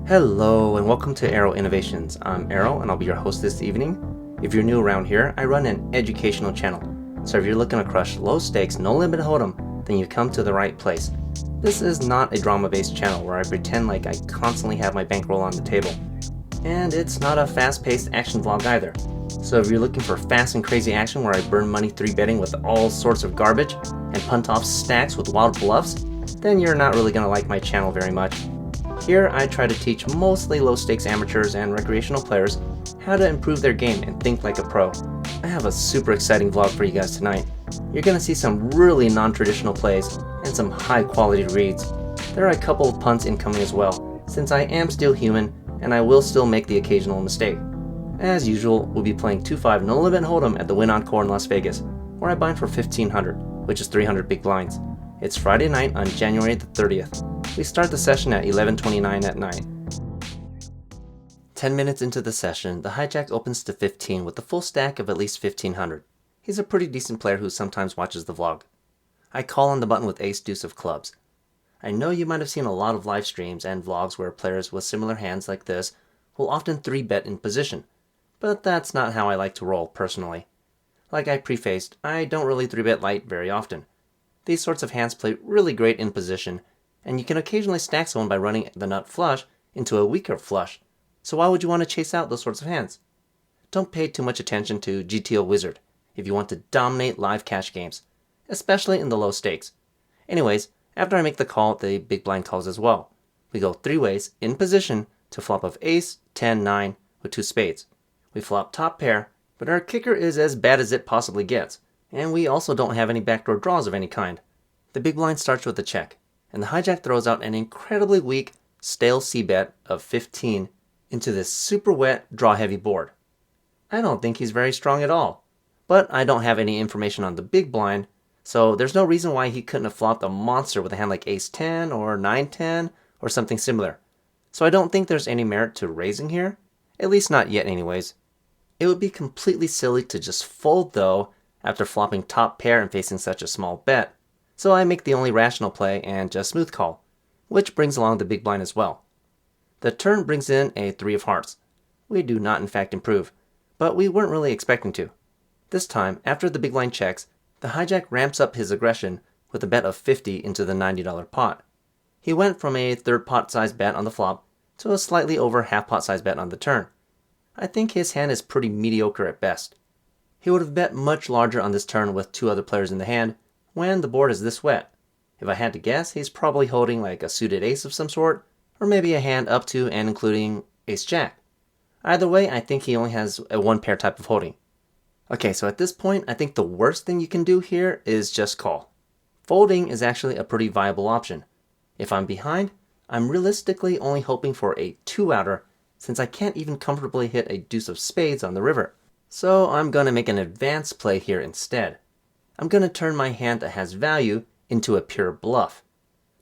Hello and welcome to Aero Innovations. I'm Aero and I'll be your host this evening. If you're new around here, I run an educational channel. So if you're looking to crush low stakes, no limit hold'em, then you've come to the right place. This is not a drama-based channel where I pretend like I constantly have my bankroll on the table. And it's not a fast-paced action vlog either. So if you're looking for fast and crazy action where I burn money 3-betting with all sorts of garbage and punt off stacks with wild bluffs, then you're not really going to like my channel very much. Here I try to teach mostly low-stakes amateurs and recreational players how to improve their game and think like a pro. I have a super exciting vlog for you guys tonight. You're going to see some really non-traditional plays and some high-quality reads. There are a couple of punts incoming as well, since I am still human and I will still make the occasional mistake. As usual, we'll be playing 2-5 no limit hold'em at the Wynn Encore in Las Vegas, where I bind for 1,500, which is 300 big blinds. It's Friday night on January the 30th. We start the session at 11:29 at night. 10 minutes into the session, the hijack opens to 15 with a full stack of at least 1,500. He's a pretty decent player who sometimes watches the vlog. I call on the button with ace deuce of clubs. I know you might have seen a lot of live streams and vlogs where players with similar hands like this will often 3-bet in position, but that's not how I like to roll personally. Like I prefaced, I don't really 3-bet light very often. These sorts of hands play really great in position, and you can occasionally stack someone by running the nut flush into a weaker flush, so why would you want to chase out those sorts of hands? Don't pay too much attention to GTO Wizard if you want to dominate live cash games, especially in the low stakes. Anyways, after I make the call, the big blind calls as well. We go 3 ways in position to flop of ace, 10, 9 with 2 spades. We flop top pair, but our kicker is as bad as it possibly gets, and we also don't have any backdoor draws of any kind. The big blind starts with a check, and the hijack throws out an incredibly weak, stale c-bet of 15 into this super wet, draw-heavy board. I don't think he's very strong at all, but I don't have any information on the big blind, so there's no reason why he couldn't have flopped a monster with a hand like ace-10 or 9-10 or something similar. So I don't think there's any merit to raising here, at least not yet anyways. It would be completely silly to just fold though after flopping top pair and facing such a small bet. So I make the only rational play and just smooth call, which brings along the big blind as well. The turn brings in a 3 of hearts. We do not in fact improve, but we weren't really expecting to. This time, after the big blind checks, the hijack ramps up his aggression with a bet of 50 into the $90 pot. He went from a third pot size bet on the flop to a slightly over half pot size bet on the turn. I think his hand is pretty mediocre at best. He would have bet much larger on this turn with 2 other players in the hand, when the board is this wet. If I had to guess, he's probably holding like a suited ace of some sort, or maybe a hand up to and including ace-jack. Either way, I think he only has a 1-pair type of holding. Okay, so at this point, I think the worst thing you can do here is just call. Folding is actually a pretty viable option. If I'm behind, I'm realistically only hoping for a 2-outer, since I can't even comfortably hit a deuce of spades on the river. So I'm going to make an advanced play here instead. I'm going to turn my hand that has value into a pure bluff.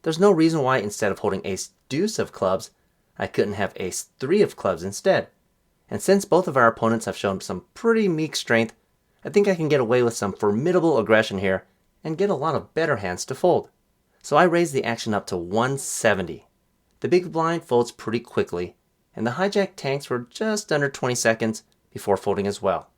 There's no reason why instead of holding ace-deuce of clubs, I couldn't have ace-3 of clubs instead. And since both of our opponents have shown some pretty meek strength, I think I can get away with some formidable aggression here and get a lot of better hands to fold. So I raise the action up to 170. The big blind folds pretty quickly, and the hijack tanks for just under 20 seconds before folding as well.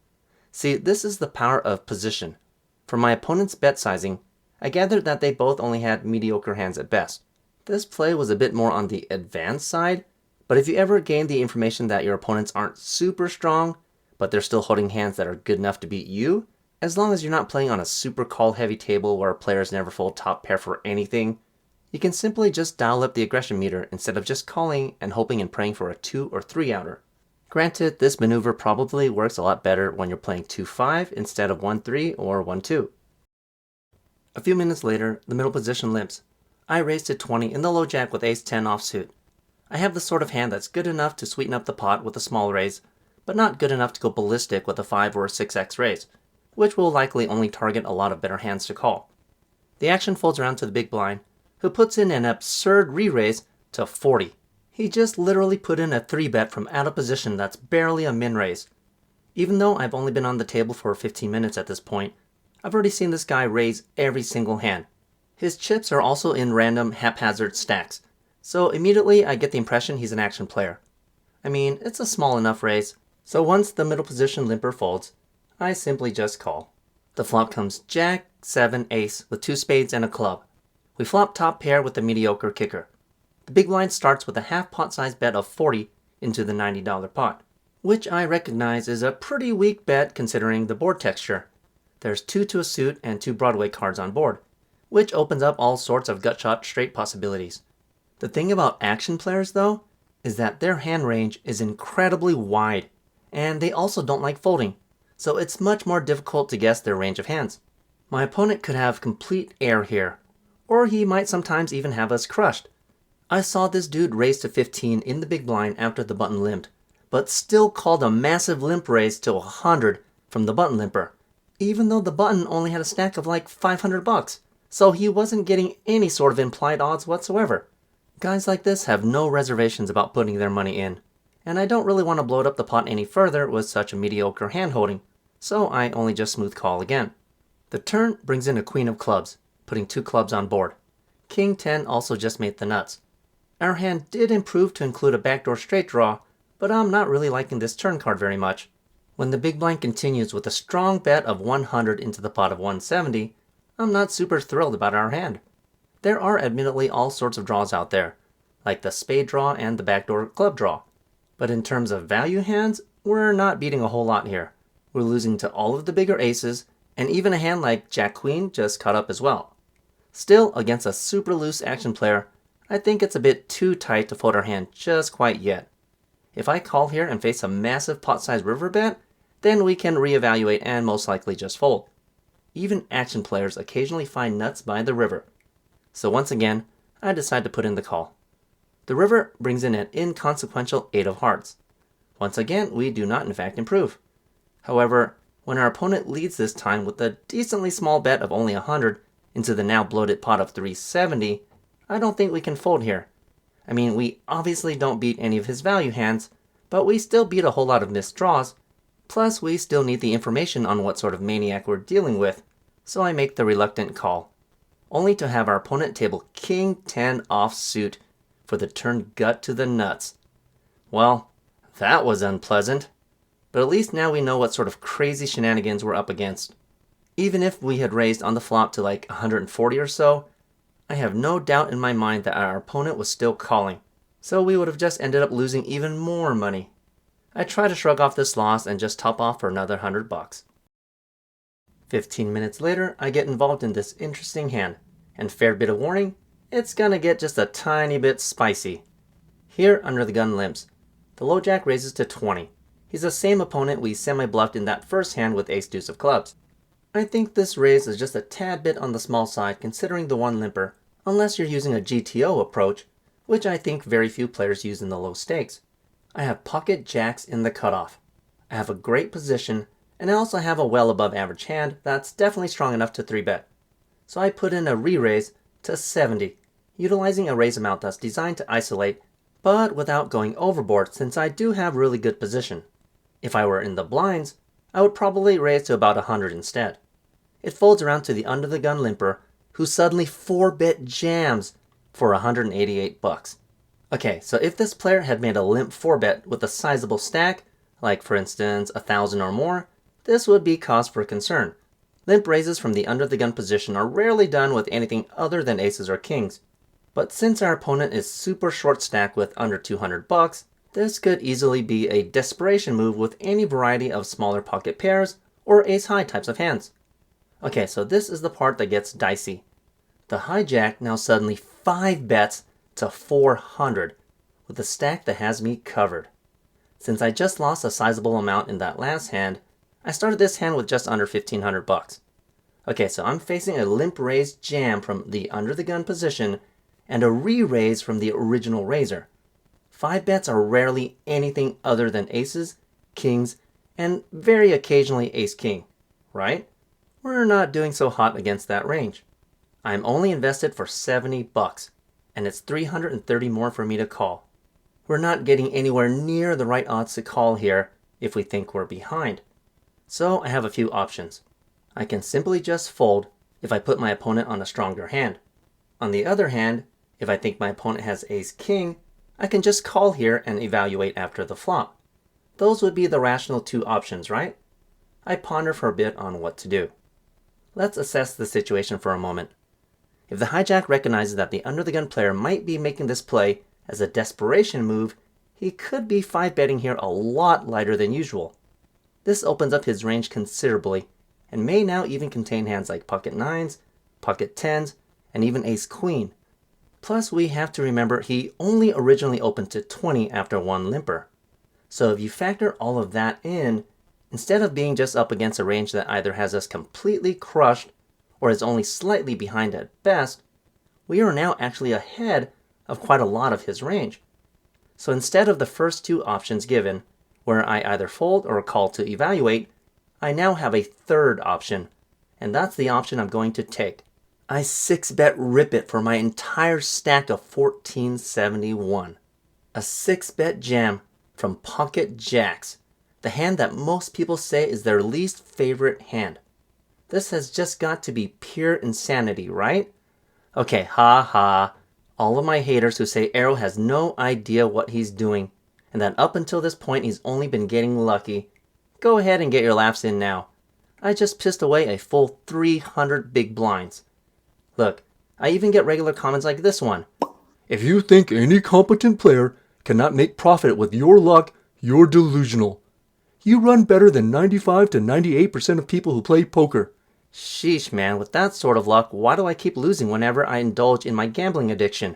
See, this is the power of position. From my opponent's bet sizing, I gathered that they both only had mediocre hands at best. This play was a bit more on the advanced side, but if you ever gain the information that your opponents aren't super strong, but they're still holding hands that are good enough to beat you, as long as you're not playing on a super call-heavy table where players never fold top pair for anything, you can simply just dial up the aggression meter instead of just calling and hoping and praying for a 2 or 3-outer. Granted, this maneuver probably works a lot better when you're playing 2-5 instead of 1-3 or 1-2. A few minutes later, the middle position limps. I raise to 20 in the low jack with ace-10 offsuit. I have the sort of hand that's good enough to sweeten up the pot with a small raise, but not good enough to go ballistic with a 5 or a 6x raise, which will likely only target a lot of better hands to call. The action folds around to the big blind, who puts in an absurd re-raise to 40. He just literally put in a 3-bet from out of position that's barely a min raise. Even though I've only been on the table for 15 minutes at this point, I've already seen this guy raise every single hand. His chips are also in random haphazard stacks, So immediately I get the impression he's an action player. I mean, it's a small enough raise, so once the middle position limper folds, I simply just call. The flop comes Jack, 7, Ace with 2 spades and a club. We flop top pair with the mediocre kicker. The big blind starts with a half pot size bet of 40 into the $90 pot, which I recognize is a pretty weak bet considering the board texture. There's 2 to a suit and 2 Broadway cards on board, which opens up all sorts of gutshot straight possibilities. The thing about action players though, is that their hand range is incredibly wide, and they also don't like folding, so it's much more difficult to guess their range of hands. My opponent could have complete air here, or he might sometimes even have us crushed. I saw this dude raise to 15 in the big blind after the button limped, but still called a massive limp raise to 100 from the button limper, even though the button only had a stack of like $500, so he wasn't getting any sort of implied odds whatsoever. Guys like this have no reservations about putting their money in, and I don't really want to bloat up the pot any further with such a mediocre hand holding, so I only just smooth call again. The turn brings in a queen of clubs, putting 2 clubs on board. King 10 also just made the nuts. Our hand did improve to include a backdoor straight draw, but I'm not really liking this turn card very much. When the big blind continues with a strong bet of 100 into the pot of 170, I'm not super thrilled about our hand. There are admittedly all sorts of draws out there, like the spade draw and the backdoor club draw. But in terms of value hands, we're not beating a whole lot here. We're losing to all of the bigger aces, and even a hand like Jack Queen just caught up as well. Still, against a super loose action player, I think it's a bit too tight to fold our hand just quite yet. If I call here and face a massive pot-sized river bet, then we can reevaluate and most likely just fold. Even action players occasionally find nuts by the river. So once again, I decide to put in the call. The river brings in an inconsequential 8 of hearts. Once again, we do not in fact improve. However, when our opponent leads this time with a decently small bet of only 100 into the now bloated pot of 370, I don't think we can fold here. I mean, we obviously don't beat any of his value hands, but we still beat a whole lot of missed draws. Plus, we still need the information on what sort of maniac we're dealing with, so I make the reluctant call, only to have our opponent table King 10 offsuit for the turn gut to the nuts. Well, that was unpleasant, but at least now we know what sort of crazy shenanigans we're up against. Even if we had raised on the flop to like 140 or so, I have no doubt in my mind that our opponent was still calling, so we would have just ended up losing even more money. I try to shrug off this loss and just top off for another $100. 15 minutes later, I get involved in this interesting hand, and fair bit of warning, it's gonna get just a tiny bit spicy. Here, under the gun limps, the low jack raises to 20. He's the same opponent we semi-bluffed in that first hand with ace deuce of clubs. I think this raise is just a tad bit on the small side considering the one limper, unless you're using a GTO approach, which I think very few players use in the low stakes. I have pocket jacks in the cutoff. I have a great position, and I also have a well above average hand that's definitely strong enough to 3-bet. So I put in a re-raise to 70, utilizing a raise amount that's designed to isolate, but without going overboard since I do have really good position. If I were in the blinds, I would probably raise to about 100 instead. It folds around to the under the gun limper, who suddenly 4-bet jams for $188. Okay, so if this player had made a limp 4-bet with a sizable stack, like for instance 1,000 or more, this would be cause for concern. Limp raises from the under the gun position are rarely done with anything other than aces or kings. But since our opponent is super short stack with under $200, this could easily be a desperation move with any variety of smaller pocket pairs or ace-high types of hands. Okay, so this is the part that gets dicey. The hijack now suddenly 5 bets to 400 with a stack that has me covered. Since I just lost a sizable amount in that last hand, I started this hand with just under $1,500. Okay, so I'm facing a limp raise jam from the under the gun position and a re-raise from the original raiser. 5 bets are rarely anything other than aces, kings, and very occasionally ace-king, right? We're not doing so hot against that range. I'm only invested for $70, and it's 330 more for me to call. We're not getting anywhere near the right odds to call here if we think we're behind. So I have a few options. I can simply just fold if I put my opponent on a stronger hand. On the other hand, If I think my opponent has ace-king, I can just call here and evaluate after the flop. Those would be the rational two options, right? I ponder for a bit on what to do. Let's assess the situation for a moment. If the hijack recognizes that the under-the-gun player might be making this play as a desperation move, he could be 5-betting here a lot lighter than usual. This opens up his range considerably, and may now even contain hands like pocket 9s, pocket 10s, and even ace-queen. Plus, we have to remember he only originally opened to 20 after one limper. So if you factor all of that in, instead of being just up against a range that either has us completely crushed or is only slightly behind at best, we are now actually ahead of quite a lot of his range. So instead of the first two options given, where I either fold or call to evaluate, I now have a third option, and that's the option I'm going to take. I 6-bet rip it for my entire stack of 1471. A 6-bet jam from pocket jacks, the hand that most people say is their least favorite hand. This has just got to be pure insanity, right? Okay, ha ha. All of my haters who say Aero has no idea what he's doing, and that up until this point he's only been getting lucky, go ahead and get your laughs in now. I just pissed away a full 300 big blinds. Look, I even get regular comments like this one. If you think any competent player cannot make profit with your luck, you're delusional. You run better than 95 to 98% of people who play poker. Sheesh, man, with that sort of luck, why do I keep losing whenever I indulge in my gambling addiction?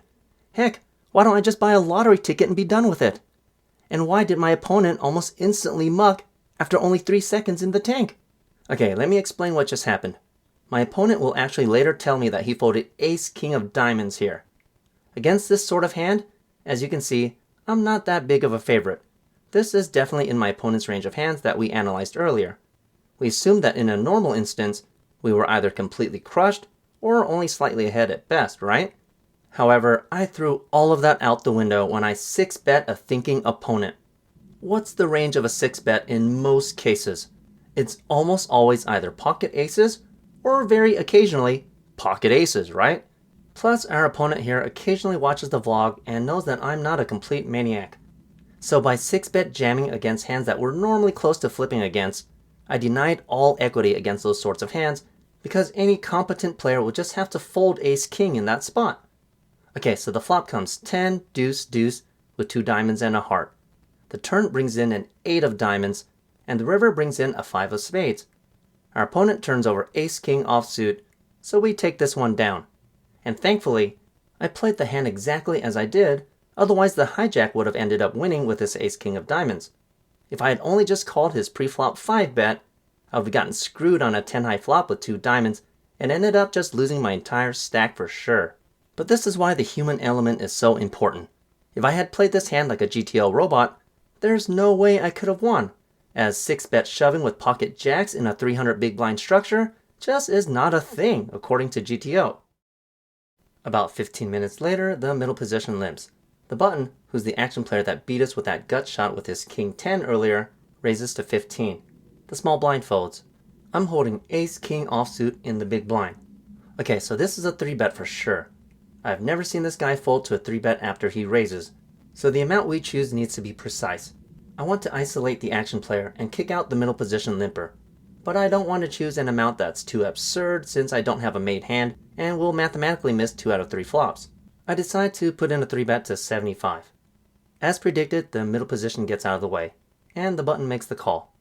Heck, why don't I just buy a lottery ticket and be done with it? And why did my opponent almost instantly muck after only 3 seconds in the tank? Okay, let me explain what just happened. My opponent will actually later tell me that he folded ace-king of diamonds here. Against this sort of hand, as you can see, I'm not that big of a favorite. This is definitely in my opponent's range of hands that we analyzed earlier. We assumed that in a normal instance, we were either completely crushed or only slightly ahead at best, right? However, I threw all of that out the window when I 6-bet a thinking opponent. What's the range of a 6-bet in most cases? It's almost always either pocket aces or very occasionally pocket aces, right? Plus, our opponent here occasionally watches the vlog and knows that I'm not a complete maniac. So by 6-bet jamming against hands that were normally close to flipping against, I denied all equity against those sorts of hands because any competent player would just have to fold ace-king in that spot. Okay, so the flop comes 10, deuce, deuce with 2 diamonds and a heart. The turn brings in an 8 of diamonds, and the river brings in a 5 of spades. Our opponent turns over ace-king offsuit, so we take this one down. And thankfully, I played the hand exactly as I did, otherwise the hijack would have ended up winning with this ace-king of diamonds. If I had only just called his pre-flop 5-bet, I would have gotten screwed on a 10-high flop with 2 diamonds and ended up just losing my entire stack for sure. But this is why the human element is so important. If I had played this hand like a GTO robot, there's no way I could have won, as 6-bet shoving with pocket jacks in a 300 big blind structure just is not a thing according to GTO. About 15 minutes later, the middle position limps. The button, who's the action player that beat us with that gut shot with his king 10 earlier, raises to 15. The small blind folds. I'm holding ace-king offsuit in the big blind. Okay, so this is a 3-bet for sure. I've never seen this guy fold to a 3-bet after he raises, so the amount we choose needs to be precise. I want to isolate the action player and kick out the middle position limper, but I don't want to choose an amount that's too absurd since I don't have a made hand and will mathematically miss 2 out of 3 flops. I decide to put in a 3-bet to 75. As predicted, the middle position gets out of the way, and the button makes the call.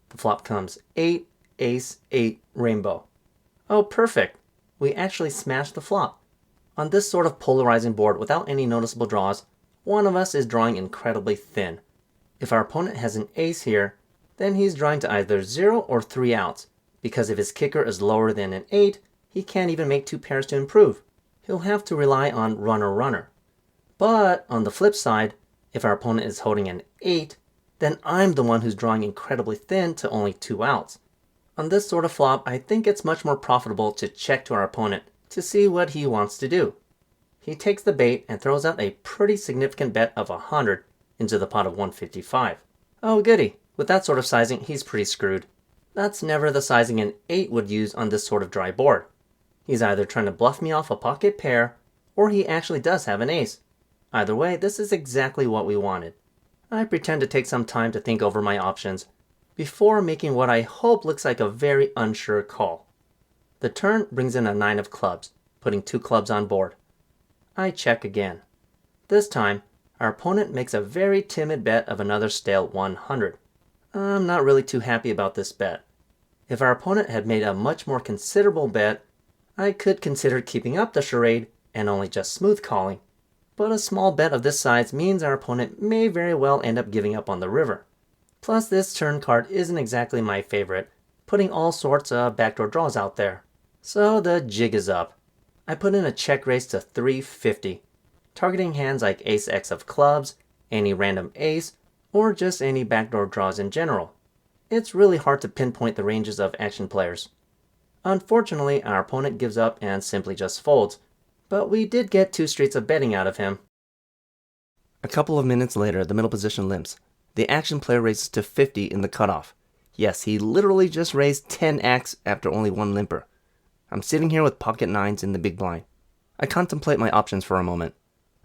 The flop comes 8, ace, 8, rainbow. Oh, perfect! We actually smashed the flop. On this sort of polarizing board without any noticeable draws, one of us is drawing incredibly thin. If our opponent has an ace here, then he's drawing to either 0 or 3 outs, because if his kicker is lower than an 8, he can't even make 2 pairs to improve. He'll have to rely on runner-runner. But on the flip side, if our opponent is holding an 8, then I'm the one who's drawing incredibly thin to only 2 outs. On this sort of flop, I think it's much more profitable to check to our opponent to see what he wants to do. He takes the bait and throws out a pretty significant bet of 100 into the pot of 155. Oh goody, with that sort of sizing, he's pretty screwed. That's never the sizing an 8 would use on this sort of dry board. He's either trying to bluff me off a pocket pair, or he actually does have an ace. Either way, this is exactly what we wanted. I pretend to take some time to think over my options before making what I hope looks like a very unsure call. The turn brings in a 9 of clubs, putting 2 clubs on board. I check again. This time, our opponent makes a very timid bet of another stale 100. I'm not really too happy about this bet. If our opponent had made a much more considerable bet, I could consider keeping up the charade and only just smooth calling. But a small bet of this size means our opponent may very well end up giving up on the river. Plus, this turn card isn't exactly my favorite, putting all sorts of backdoor draws out there. So the jig is up. I put in a check raise to 350, targeting hands like ace-x of clubs, any random ace, or just any backdoor draws in general. It's really hard to pinpoint the ranges of action players. Unfortunately, our opponent gives up and simply just folds, but we did get 2 streets of betting out of him. A couple of minutes later, the middle position limps. The action player raises to 50 in the cutoff. Yes, he literally just raised 10x after only 1 limper. I'm sitting here with pocket 9s in the big blind. I contemplate my options for a moment.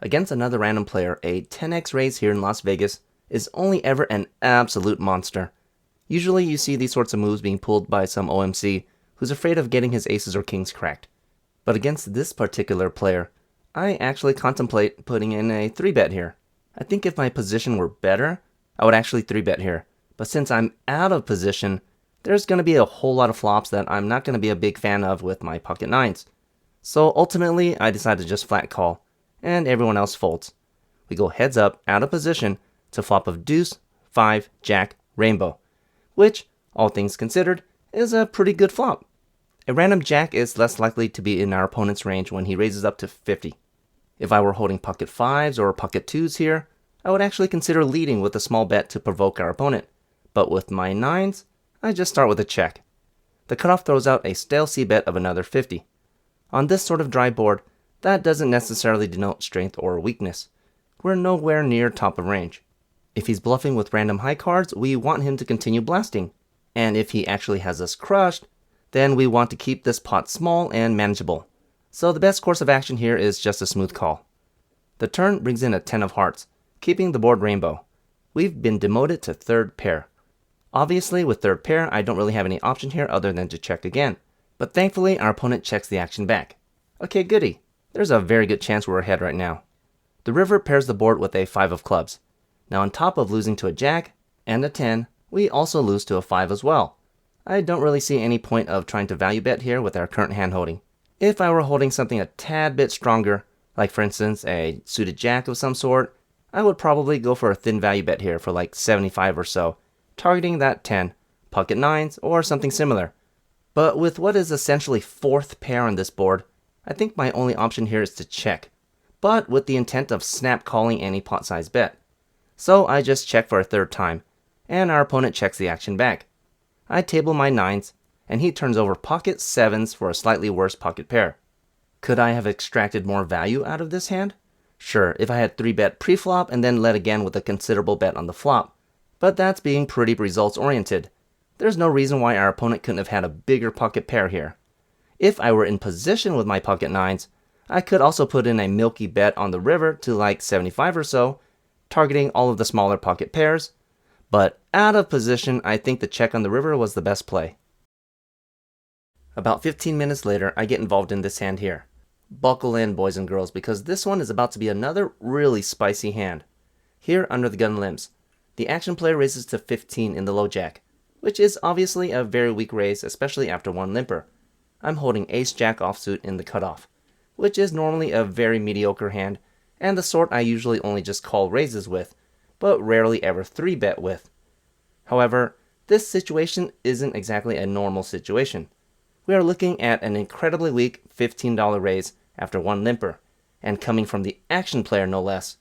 Against another random player, a 10x raise here in Las Vegas is only ever an absolute monster. Usually you see these sorts of moves being pulled by some OMC who's afraid of getting his aces or kings cracked. But against this particular player, I actually contemplate putting in a 3-bet here. I think if my position were better, I would actually 3-bet here. But since I'm out of position, there's going to be a whole lot of flops that I'm not going to be a big fan of with my pocket 9s. So ultimately, I decide to just flat call, and everyone else folds. We go heads up, out of position, to flop of deuce, 5, jack, rainbow, which, all things considered, is a pretty good flop. A random jack is less likely to be in our opponent's range when he raises up to 50. If I were holding pocket 5s or pocket 2s here, I would actually consider leading with a small bet to provoke our opponent. But with my 9s, I just start with a check. The cutoff throws out a stale c-bet of another 50. On this sort of dry board, that doesn't necessarily denote strength or weakness. We're nowhere near top of range. If he's bluffing with random high cards, we want him to continue blasting. And if he actually has us crushed, then we want to keep this pot small and manageable. So the best course of action here is just a smooth call. The turn brings in a 10 of hearts, keeping the board rainbow. We've been demoted to third pair. Obviously, with third pair, I don't really have any option here other than to check again. But thankfully, our opponent checks the action back. Okay, goody. There's a very good chance we're ahead right now. The river pairs the board with a 5 of clubs. Now on top of losing to a jack and a 10, we also lose to a 5 as well. I don't really see any point of trying to value bet here with our current hand holding. If I were holding something a tad bit stronger, like for instance a suited jack of some sort, I would probably go for a thin value bet here for like 75 or so, targeting that 10, pocket 9s, or something similar. But with what is essentially fourth pair on this board, I think my only option here is to check, but with the intent of snap calling any pot size bet. So I just check for a third time, and our opponent checks the action back. I table my 9s, and he turns over pocket 7s for a slightly worse pocket pair. Could I have extracted more value out of this hand? Sure, if I had 3-bet pre-flop and then led again with a considerable bet on the flop. But that's being pretty results oriented. There's no reason why our opponent couldn't have had a bigger pocket pair here. If I were in position with my pocket 9s, I could also put in a milky bet on the river to like 75 or so, targeting all of the smaller pocket pairs. But out of position, I think the check on the river was the best play. About 15 minutes later, I get involved in this hand here. Buckle in, boys and girls, because this one is about to be another really spicy hand. Here, under the gun limps, the action player raises to 15 in the low jack, which is obviously a very weak raise, especially after 1 limper. I'm holding ace-jack offsuit in the cutoff, which is normally a very mediocre hand, and the sort I usually only just call raises with, but rarely ever 3-bet with. However, this situation isn't exactly a normal situation. We are looking at an incredibly weak $15 raise after 1 limper, and coming from the action player no less.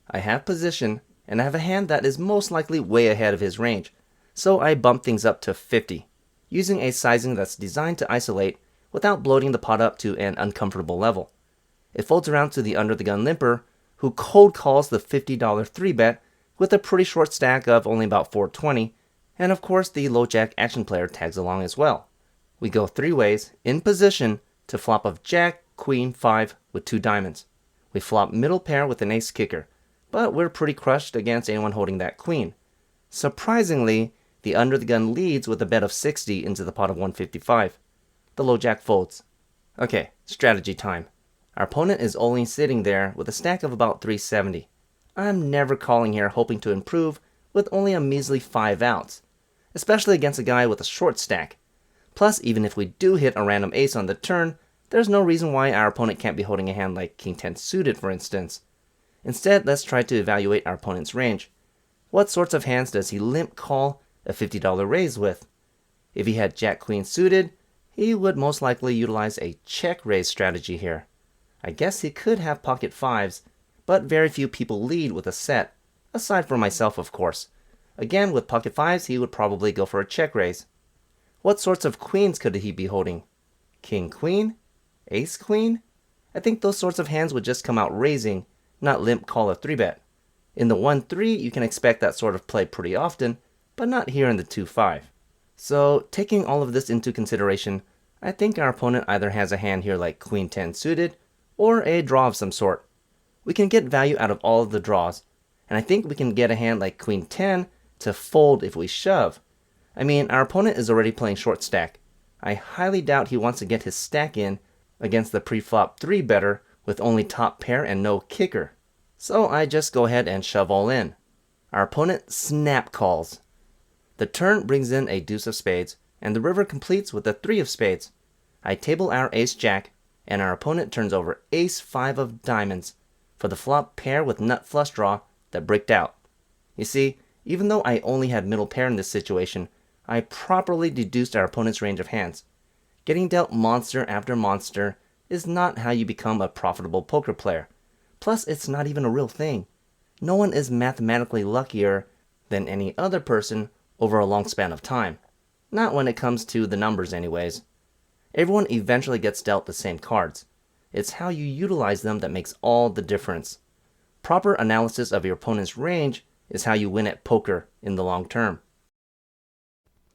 I have position, and I have a hand that is most likely way ahead of his range, so I bump things up to 50, using a sizing that's designed to isolate without bloating the pot up to an uncomfortable level. It folds around to the under the gun limper, who cold calls the $50 3-bet with a pretty short stack of only about 420, and of course the low jack action player tags along as well. We go 3 ways, in position, to flop of jack, queen, 5 with 2 diamonds. We flop middle pair with an ace kicker, but we're pretty crushed against anyone holding that queen. Surprisingly, the under the gun leads with a bet of 60 into the pot of 155. The low jack folds. Okay, strategy time. Our opponent is only sitting there with a stack of about 370. I'm never calling here hoping to improve with only a measly 5 outs, especially against a guy with a short stack. Plus, even if we do hit a random ace on the turn, there's no reason why our opponent can't be holding a hand like King 10 suited, for instance. Instead, let's try to evaluate our opponent's range. What sorts of hands does he limp call a $50 raise with? If he had Jack Queen suited, he would most likely utilize a check raise strategy here. I guess he could have pocket 5s, but very few people lead with a set, aside from myself of course. Again, with pocket 5s, he would probably go for a check raise. What sorts of queens could he be holding? King Queen? Ace Queen? I think those sorts of hands would just come out raising, not limp call a 3-bet. In the 1-3, you can expect that sort of play pretty often, but not here in the 2-5. So, taking all of this into consideration, I think our opponent either has a hand here like Queen 10 suited, or a draw of some sort. We can get value out of all of the draws, and I think we can get a hand like Queen 10 to fold if we shove. I mean, our opponent is already playing short stack. I highly doubt he wants to get his stack in against the pre-flop 3-better with only top pair and no kicker. So I just go ahead and shove all in. Our opponent snap calls. The turn brings in a deuce of spades, and the river completes with a 3 of spades. I table our ace jack, and our opponent turns over ace 5 of diamonds for the flop pair with nut flush draw that bricked out. You see, even though I only had middle pair in this situation, I properly deduced our opponent's range of hands. Getting dealt monster after monster is not how you become a profitable poker player. Plus, it's not even a real thing. No one is mathematically luckier than any other person over a long span of time. Not when it comes to the numbers anyways. Everyone eventually gets dealt the same cards. It's how you utilize them that makes all the difference. Proper analysis of your opponent's range is how you win at poker in the long term.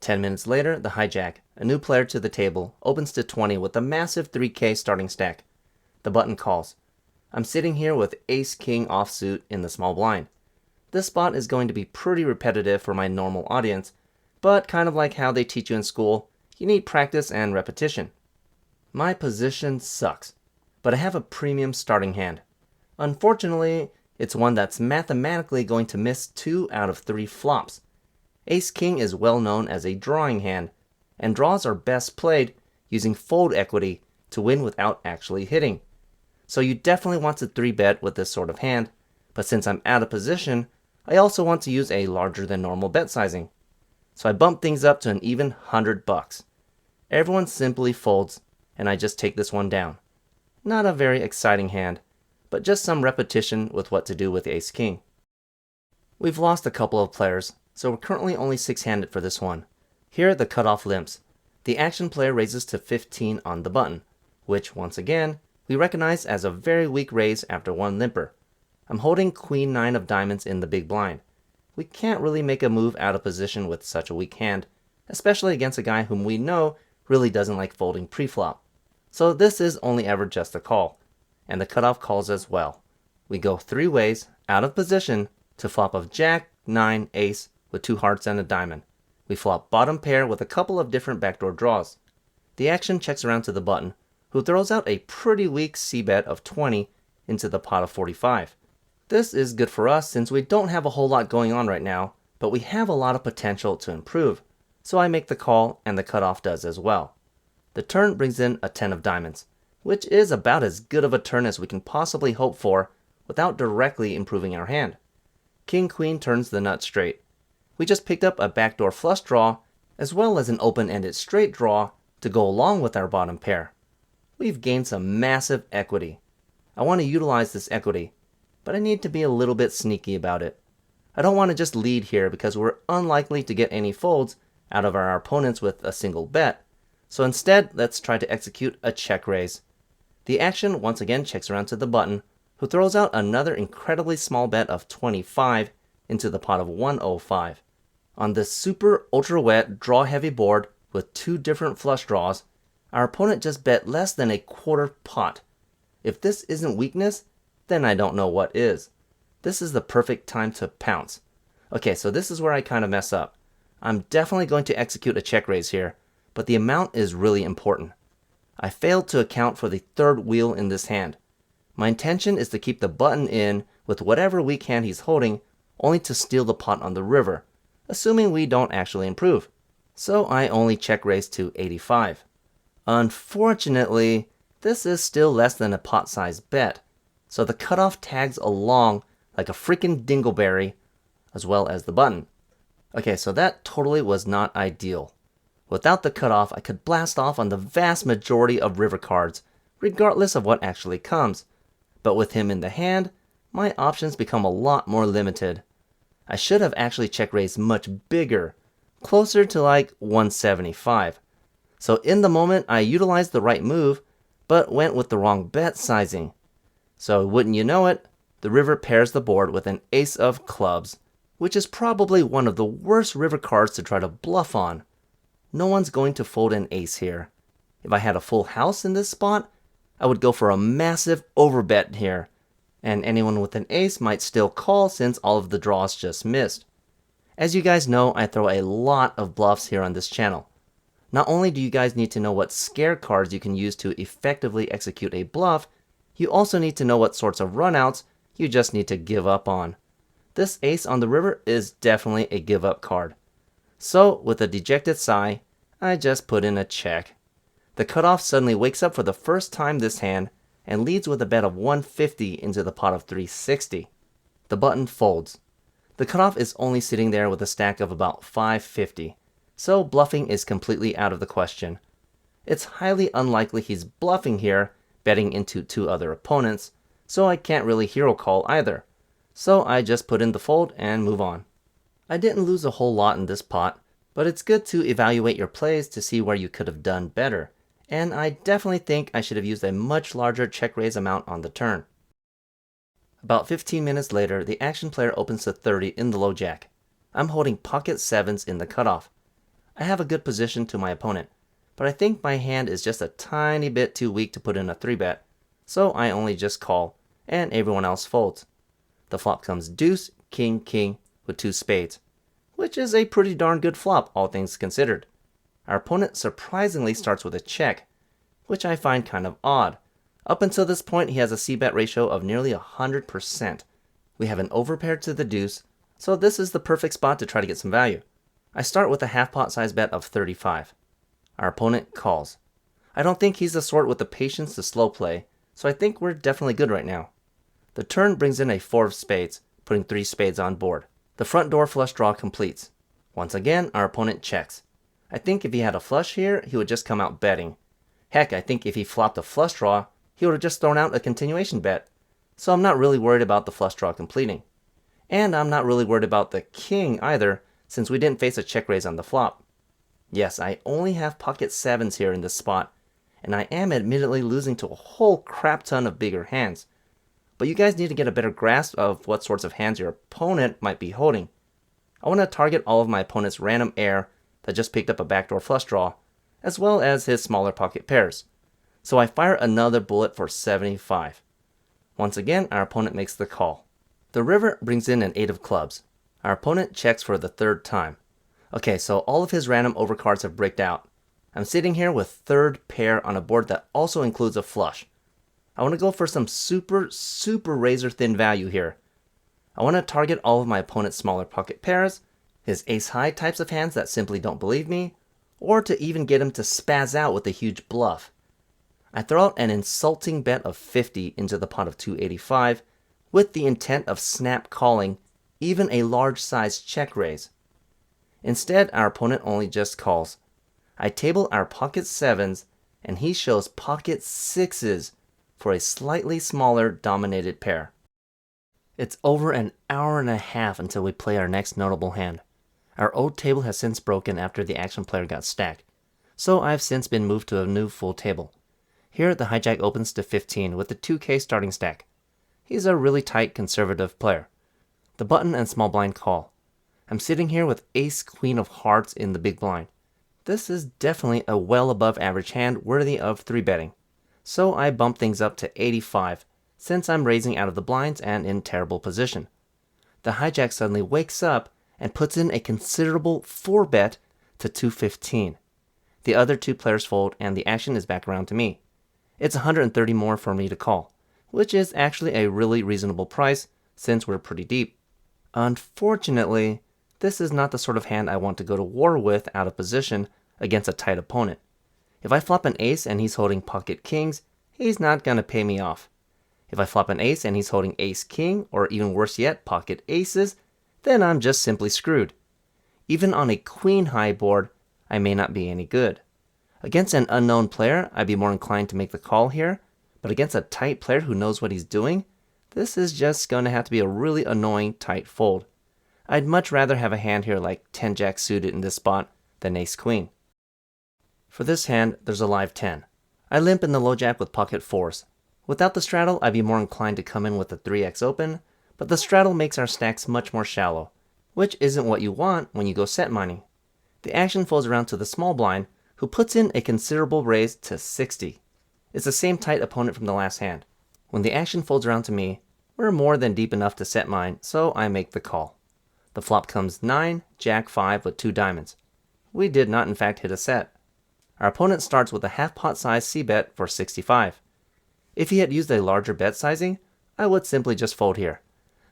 10 minutes later, the hijack, a new player to the table, opens to 20 with a massive 3K starting stack. The button calls. I'm sitting here with ace-king offsuit in the small blind. This spot is going to be pretty repetitive for my normal audience, but kind of like how they teach you in school, you need practice and repetition. My position sucks, but I have a premium starting hand. Unfortunately, it's one that's mathematically going to miss 2 out of 3 flops. Ace-king is well known as a drawing hand, and draws are best played using fold equity to win without actually hitting. So you definitely want to 3-bet with this sort of hand, but since I'm out of position, I also want to use a larger than normal bet sizing. So I bump things up to an even $100. Everyone simply folds, and I just take this one down. Not a very exciting hand, but just some repetition with what to do with ace-king. We've lost a couple of players, so we're currently only 6-handed for this one. Here the cutoff limps. The action player raises to 15 on the button, which once again, we recognize as a very weak raise after one limper. I'm holding Queen 9 of diamonds in the big blind. We can't really make a move out of position with such a weak hand, especially against a guy whom we know really doesn't like folding pre-flop. So this is only ever just a call, and the cutoff calls as well. We go 3 ways, out of position, to flop of Jack, 9, Ace, with 2 hearts and a diamond. We flop bottom pair with a couple of different backdoor draws. The action checks around to the button, who throws out a pretty weak c-bet of 20 into the pot of 45. This is good for us since we don't have a whole lot going on right now, but we have a lot of potential to improve. So I make the call and the cutoff does as well. The turn brings in a 10 of diamonds, which is about as good of a turn as we can possibly hope for without directly improving our hand. King Queen turns the nut straight. We just picked up a backdoor flush draw as well as an open-ended straight draw to go along with our bottom pair. We've gained some massive equity. I want to utilize this equity, but I need to be a little bit sneaky about it. I don't want to just lead here because we're unlikely to get any folds out of our opponents with a single bet. So instead, let's try to execute a check raise. The action once again checks around to the button, who throws out another incredibly small bet of 25 into the pot of 105. On this super ultra wet draw heavy board with 2 different flush draws, our opponent just bet less than a quarter pot. If this isn't weakness, then I don't know what is. This is the perfect time to pounce. Okay, so this is where I kind of mess up. I'm definitely going to execute a check raise here, but the amount is really important. I failed to account for the third wheel in this hand. My intention is to keep the button in with whatever weak hand he's holding, only to steal the pot on the river, assuming we don't actually improve. So I only check raise to 85. Unfortunately, this is still less than a pot-sized bet, so the cutoff tags along like a freaking dingleberry, as well as the button. Okay, so that totally was not ideal. Without the cutoff, I could blast off on the vast majority of river cards, regardless of what actually comes. But with him in the hand, my options become a lot more limited. I should have actually check raised much bigger, closer to like 175. So in the moment, I utilized the right move, but went with the wrong bet sizing. So wouldn't you know it, the river pairs the board with an ace of clubs, which is probably one of the worst river cards to try to bluff on. No one's going to fold an ace here. If I had a full house in this spot, I would go for a massive overbet here, and anyone with an ace might still call since all of the draws just missed. As you guys know, I throw a lot of bluffs here on this channel. Not only do you guys need to know what scare cards you can use to effectively execute a bluff, you also need to know what sorts of runouts you just need to give up on. This ace on the river is definitely a give up card. So with a dejected sigh, I just put in a check. The cutoff suddenly wakes up for the first time this hand and leads with a bet of 150 into the pot of 360. The button folds. The cutoff is only sitting there with a stack of about 550, so bluffing is completely out of the question. It's highly unlikely he's bluffing here, betting into two other opponents, so I can't really hero call either. So I just put in the fold and move on. I didn't lose a whole lot in this pot, but it's good to evaluate your plays to see where you could have done better, and I definitely think I should have used a much larger check raise amount on the turn. About 15 minutes later, the action player opens to 30 in the low jack. I'm holding pocket sevens in the cutoff. I have a good position to my opponent, but I think my hand is just a tiny bit too weak to put in a 3-bet, so I only just call, and everyone else folds. The flop comes deuce, king, king, with 2 spades, which is a pretty darn good flop, all things considered. Our opponent surprisingly starts with a check, which I find kind of odd. Up until this point, he has a c-bet ratio of nearly 100%. We have an overpair to the deuce, so this is the perfect spot to try to get some value. I start with a half pot size bet of 35. Our opponent calls. I don't think he's the sort with the patience to slow play, so I think we're definitely good right now. The turn brings in a 4 of spades, putting 3 spades on board. The front door flush draw completes. Once again, our opponent checks. I think if he had a flush here, he would just come out betting. Heck, I think if he flopped a flush draw, he would have just thrown out a continuation bet. So I'm not really worried about the flush draw completing. And I'm not really worried about the king either, since we didn't face a check raise on the flop. Yes, I only have pocket sevens here in this spot, and I am admittedly losing to a whole crap ton of bigger hands. But you guys need to get a better grasp of what sorts of hands your opponent might be holding. I want to target all of my opponent's random air that just picked up a backdoor flush draw, as well as his smaller pocket pairs. So I fire another bullet for 75. Once again, our opponent makes the call. The river brings in an 8 of clubs. Our opponent checks for the 3rd time. Okay, so all of his random overcards have bricked out. I'm sitting here with 3rd pair on a board that also includes a flush. I want to go for some super razor thin value here. I want to target all of my opponent's smaller pocket pairs, his ace-high types of hands that simply don't believe me, or to even get him to spaz out with a huge bluff. I throw out an insulting bet of 50 into the pot of 285 with the intent of snap calling even a large-sized check raise. Instead, our opponent only just calls. I table our pocket sevens, and he shows pocket sixes for a slightly smaller dominated pair. It's over an hour and a half until we play our next notable hand. Our old table has since broken after the action player got stacked, so I've since been moved to a new full table. Here, the hijack opens to 15 with the 2K starting stack. He's a really tight, conservative player. The button and small blind call. I'm sitting here with ace-queen of hearts in the big blind. This is definitely a well above average hand worthy of 3-betting. So I bump things up to 85, since I'm raising out of the blinds and in terrible position. The hijack suddenly wakes up and puts in a considerable 4-bet to 215. The other two players fold and the action is back around to me. It's 130 more for me to call, which is actually a really reasonable price since we're pretty deep. Unfortunately, this is not the sort of hand I want to go to war with out of position against a tight opponent. If I flop an ace and he's holding pocket kings, he's not going to pay me off. If I flop an ace and he's holding ace king, or even worse yet, pocket aces, then I'm just simply screwed. Even on a queen high board, I may not be any good. Against an unknown player, I'd be more inclined to make the call here, but against a tight player who knows what he's doing, this is just going to have to be a really annoying tight fold. I'd much rather have a hand here like 10-jack suited in this spot than ace-queen. For this hand, there's a live 10. I limp in the low jack with pocket 4s. Without the straddle, I'd be more inclined to come in with a 3x open, but the straddle makes our stacks much more shallow, which isn't what you want when you go set mining. The action folds around to the small blind, who puts in a considerable raise to 60. It's the same tight opponent from the last hand. When the action folds around to me, we're more than deep enough to set mine, so I make the call. The flop comes 9, jack 5 with 2 diamonds. We did not in fact hit a set. Our opponent starts with a half pot size c-bet for 65. If he had used a larger bet sizing, I would simply just fold here.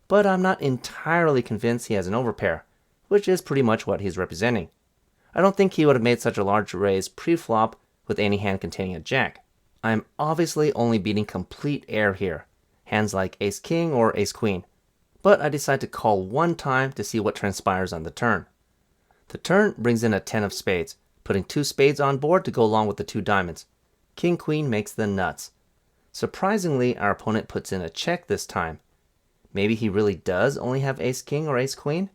But I'm not entirely convinced he has an overpair, which is pretty much what he's representing. I don't think he would have made such a large raise pre-flop with any hand containing a jack. I'm obviously only beating complete air here, hands like ace-king or ace-queen, but I decide to call one time to see what transpires on the turn. The turn brings in a 10 of spades, putting 2 spades on board to go along with the 2 diamonds. King-queen makes the nuts. Surprisingly, our opponent puts in a check this time. Maybe he really does only have ace-king or ace-queen?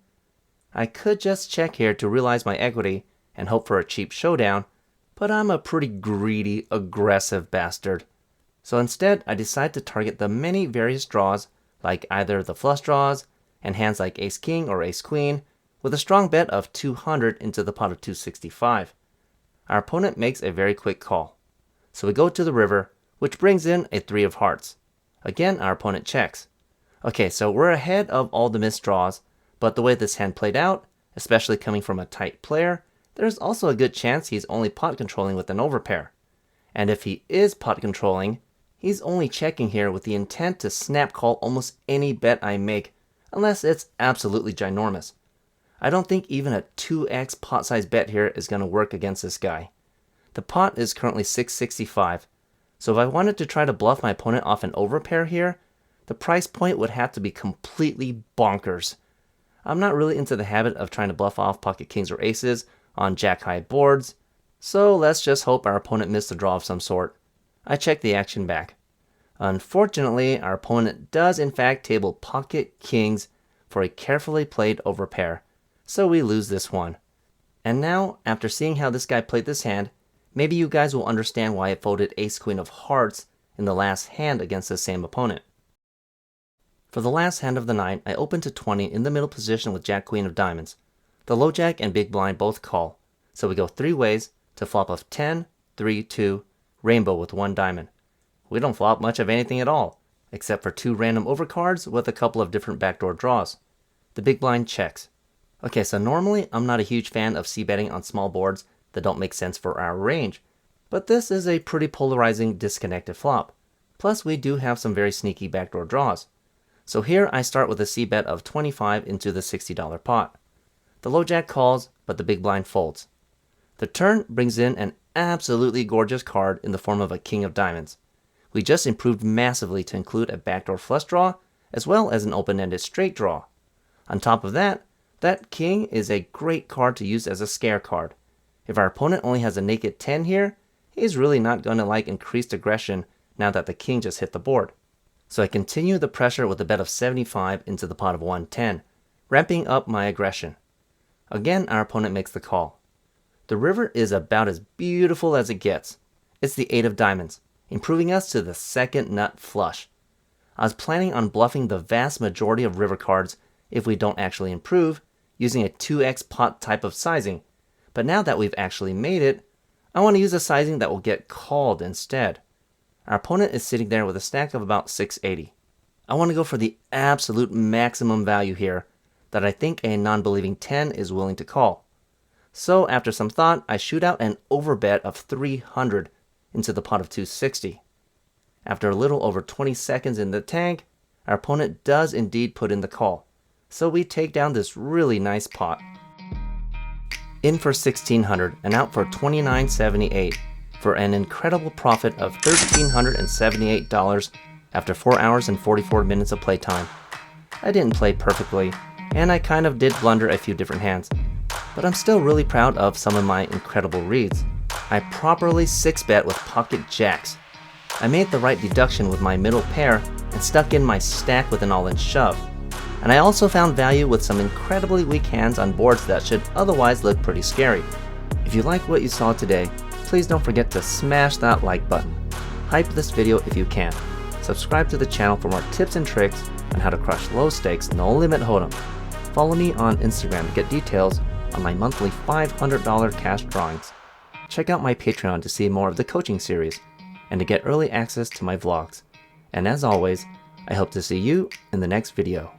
I could just check here to realize my equity and hope for a cheap showdown, but I'm a pretty greedy, aggressive bastard. So instead, I decide to target the many various draws, like either the flush draws and hands like ace-king or ace-queen, with a strong bet of 200 into the pot of 265. Our opponent makes a very quick call. So we go to the river, which brings in a 3 of hearts. Again, our opponent checks. Okay, so we're ahead of all the missed draws, but the way this hand played out, especially coming from a tight player, there's also a good chance he's only pot controlling with an overpair. And if he is pot controlling, he's only checking here with the intent to snap call almost any bet I make, unless it's absolutely ginormous. I don't think even a 2x pot size bet here is going to work against this guy. The pot is currently 665, so if I wanted to try to bluff my opponent off an overpair here, the price point would have to be completely bonkers. I'm not really into the habit of trying to bluff off pocket kings or aces on jack-high boards, so let's just hope our opponent missed a draw of some sort. I check the action back. Unfortunately, our opponent does in fact table pocket kings for a carefully played overpair, so we lose this one. And now, after seeing how this guy played this hand, maybe you guys will understand why I folded ace-queen of hearts in the last hand against the same opponent. For the last hand of the night, I open to 20 in the middle position with jack-queen of diamonds. The low jack and big blind both call, so we go 3 ways to flop of 10, 3, 2, rainbow with 1 diamond. We don't flop much of anything at all, except for 2 random overcards with a couple of different backdoor draws. The big blind checks. Okay, so normally I'm not a huge fan of c-betting on small boards that don't make sense for our range, but this is a pretty polarizing disconnected flop. Plus we do have some very sneaky backdoor draws. So here I start with a c-bet of 25 into the $60 pot. The low jack calls, but the big blind folds. The turn brings in an absolutely gorgeous card in the form of a king of diamonds. We just improved massively to include a backdoor flush draw, as well as an open-ended straight draw. On top of that, that king is a great card to use as a scare card. If our opponent only has a naked 10 here, he's really not going to like increased aggression now that the king just hit the board. So I continue the pressure with a bet of 75 into the pot of 110, ramping up my aggression. Again, our opponent makes the call. The river is about as beautiful as it gets. It's the 8 of diamonds, improving us to the second nut flush. I was planning on bluffing the vast majority of river cards if we don't actually improve, using a 2x pot type of sizing, but now that we've actually made it, I want to use a sizing that will get called instead. Our opponent is sitting there with a stack of about 680. I want to go for the absolute maximum value here that I think a non-believing 10 is willing to call. So after some thought, I shoot out an overbet of 300 into the pot of 260. After a little over 20 seconds in the tank, our opponent does indeed put in the call. So we take down this really nice pot. In for 1600 and out for 2978 for an incredible profit of $1,378 after 4 hours and 44 minutes of playtime. I didn't play perfectly, and I kind of did blunder a few different hands, but I'm still really proud of some of my incredible reads. I properly 6-bet with pocket jacks. I made the right deduction with my middle pair and stuck in my stack with an all-in shove. And I also found value with some incredibly weak hands on boards that should otherwise look pretty scary. If you like what you saw today, please don't forget to smash that like button. Hype this video if you can. Subscribe to the channel for more tips and tricks on how to crush low stakes, no limit hold'em. Follow me on Instagram to get details on my monthly $500 cash drawings. Check out my Patreon to see more of the coaching series and to get early access to my vlogs. And as always, I hope to see you in the next video.